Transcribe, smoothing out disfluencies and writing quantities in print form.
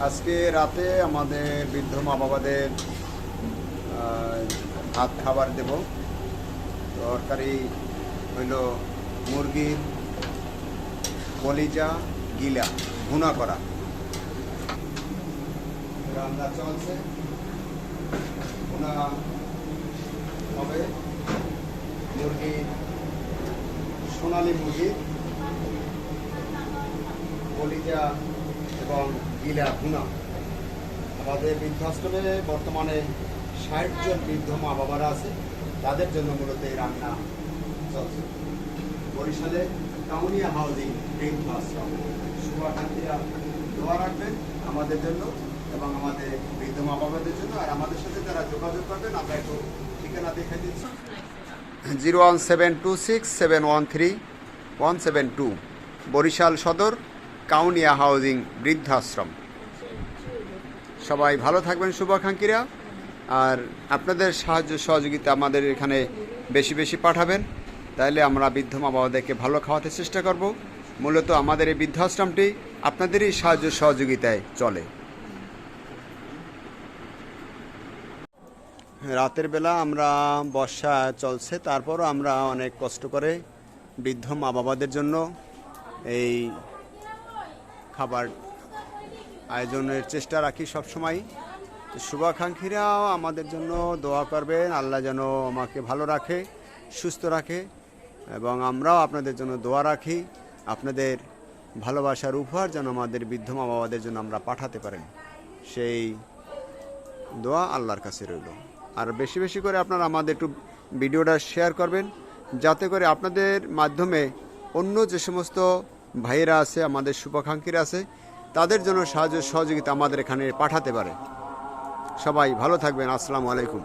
আজকে রাতে আমাদের বৃদ্ধ মা বাবাদের ভাত খাবার দেব। তরকারি হইল মুরগির কলিজা গিলা ভুনা করা, রান্না চলছে। ভুনা হবে মুরগির, সোনালী মুরগির কলিজা এবং গিলা ভুনা। আমাদের বৃদ্ধাশ্রমে বর্তমানে ৬০ জন বৃদ্ধ মা বাবারা আছে, তাদের জন্য মূলত এই রান্না চলছে। বরিশালে কাউনিয়া হাউজিং বৃদ্ধাশ্রম শুভাকাঙ্ক্ষীরা দোয়া রাখবেন আমাদের জন্য এবং আমাদের বৃদ্ধ মা বাবাদের জন্য। আর আমাদের সাথে যারা যোগাযোগ করবেন আমরা একটু ঠিকানা দেখে দিচ্ছি। 01726713172 বরিশাল সদর কাউনিয়া হাউজিং বৃদ্ধাশ্রম। সবাই ভালো থাকবেন শুভাকাঙ্ক্ষীরা। আর আপনাদের সাহায্য সহযোগিতা আমাদের এখানে বেশি বেশি পাঠাবেন, তাহলে আমরা বৃদ্ধ মা বাবাদেরকে ভালো খাওয়াতে চেষ্টা করব। মূলত আমাদের এই বৃদ্ধাশ্রমটি আপনাদেরই সাহায্য সহযোগিতায় চলে। রাতের বেলা আমরা বর্ষা চলছে, তারপরও আমরা অনেক কষ্ট করে বৃদ্ধ মা বাবাদের জন্য এই খাবার আয়োজনের চেষ্টা রাখি সবসময়। শুভাকাঙ্ক্ষীরাও আমাদের জন্য দোয়া করবেন, আল্লাহ যেন আমাকে ভালো রাখে, সুস্থ রাখে, এবং আমরাও আপনাদের জন্য দোয়া রাখি। আপনাদের ভালোবাসার উপহার যেন আমাদের বৃদ্ধ মা বাবাদের জন্য আমরা পাঠাতে পারেন, সেই দোয়া আল্লাহর কাছে রইল। আর বেশি বেশি করে আপনারা আমাদের একটু ভিডিওটা শেয়ার করবেন, যাতে করে আপনাদের মাধ্যমে অন্য যে সমস্ত ভাইয়েরা আছে, আমাদের শুভাকাঙ্ক্ষীরা আছে, তাদের জন্য সাহায্য সহযোগিতা আমাদের এখানে পাঠাতে পারে। সবাই ভালো থাকবেন। আসসালামু আলাইকুম।